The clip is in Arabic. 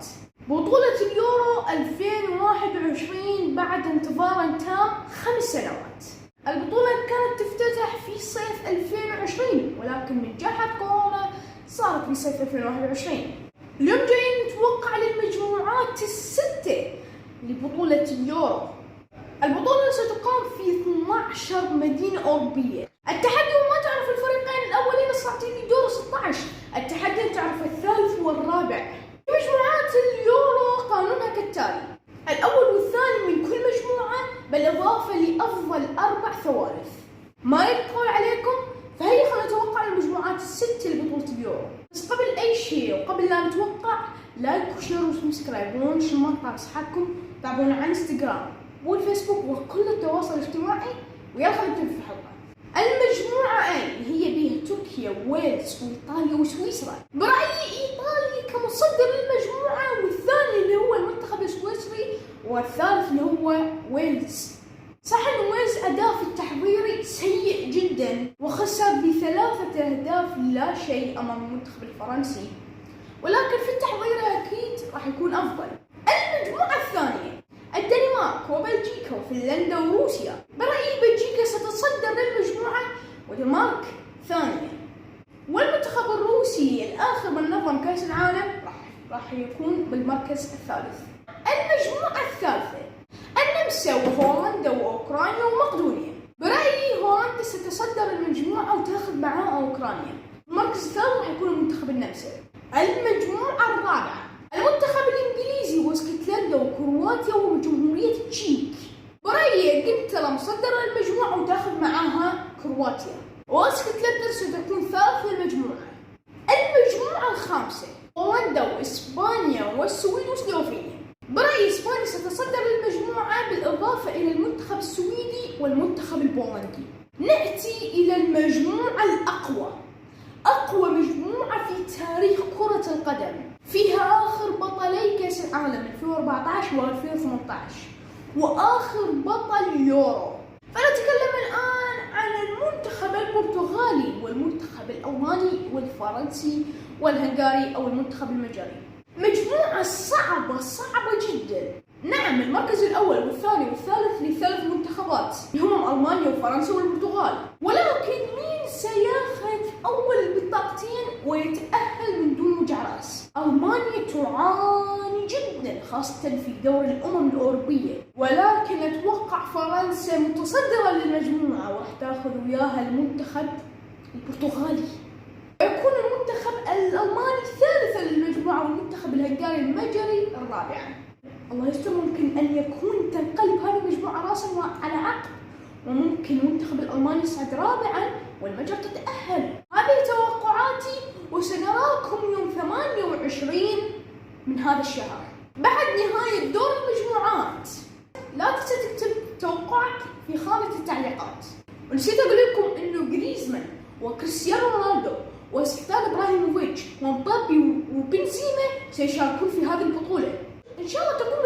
سنوات. بطولة اليورو 2021 بعد انتظار تام 5 سنوات. البطولة كانت تفتتح في صيف 2020 ولكن من جائحة كورونا صارت في صيف 2021. اليوم جايين نتوقع للمجموعات ال6 لبطولة اليورو. البطولة ستقام في 12 مدينة أوروبية. التحدي وما تعرف الفريقين الأولين الصاعدين في دور 16. التحدي تعرف الثالث والرابع. مجموعات اليورو قانونها كالتالي: الأول والثاني من كل مجموعة بالإضافة لأفضل 4 ثوالث. ما يطول عليكم، فهيا خلينا نتوقع المجموعات ال6 لبطولة اليورو. بس قبل أي شيء وقبل لا نتوقع، لايك وشير وسبسكرايب ونشر المقطع بصحتكم. تابعونا على انستغرام والفيسبوك وكل التواصل الاجتماعي. ويلا خلينا نبدأ في الحلقة. المجموعة A اللي هي بها تركيا وويلز وإيطاليا وسويسرا. برأيي إيطاليا كمصدر للمجموعة، والثاني اللي هو المنتخب السويسري، والثالث اللي هو ويلز. صح إن ويلز أداء في التحضيري سيء جدا وخسر ب3 أهداف لا شيء أمام المنتخب الفرنسي، ولكن في التحضير أكيد راح يكون أفضل. المجموعة الثانية الدنمارك وبلجيكا وفنلندا وروسيا. برأيي بلجيكا ستصدر للمجموعة والدنمارك ثانية، والمنتخب الروسي الآخر من نظم كأس العالم راح يكون بالمركز الثالث. المجموعة الثالثة النمسا وهولندا وأوكرانيا ومقدونيا. برأيي هولندا ستصدر المجموعة وتاخذ معاها أوكرانيا. المركز الثالث راح يكون المنتخب النمسا. المجموعة الرابعة المنتخب الإنجليزي واسكتلندا وكرواتيا وجمهورية التشيك. برأيي انجلترا مصدرة المجموعة وتاخذ معاها كرواتيا، واسكتلندا ستكون ثالث المجموعة. المجموعة الخامسة هولندا وإسبانيا والسويد وسلوفينيا. برأيي إسبانيا ستصدر المجموعة بالإضافة إلى المنتخب السويدي والمنتخب البولندي. نأتي إلى المجموعة الأقوى، أقوى مجموعة في تاريخ كرة القدم، فيها آخر بطلي كأس العالم 2014 و2018 وآخر بطل يورو. فنتكلم الآن عن المنتخب البرتغالي والمنتخب الألماني والفرنسي والهنغاري أو المنتخب المجري. مجموعة صعبة جدا. نعم، المركز الأول والثاني والثالث لثلاث منتخبات هم ألمانيا وفرنسا والبرتغال، ولكن مين سياخذ أول بطاقتين ويتأهل من دون وجع رأس؟ ألمانيا تعاني جدا خاصة في دوري الأمم الأوروبية، ولكن أتوقع فرنسا متصدرة للمجموعة وراح تاخذ وياها المنتخب البرتغالي. يكون المنتخب الألماني ثالثا للمجموعة والمنتخب الهنغاري المجري الرابعا. الله يستر، ممكن أن يكون تنقلب هذه المجموعة راسا على عقب، وممكن المنتخب الألماني يصعد رابعا والمجر تتأهل. هذه توقعاتي، وسنراكم يوم 28 من هذا الشهر بعد نهاية دور المجموعات. لا تنسى تكتب توقعك في خانة التعليقات. ونسيت أقول لكم إنه جريزمان وكريستيانو رونالدو وزلاتان إبراهيموفيتش ومبابي وبنزيما سيشاركون في هذه البطولة. إن شاء الله تكون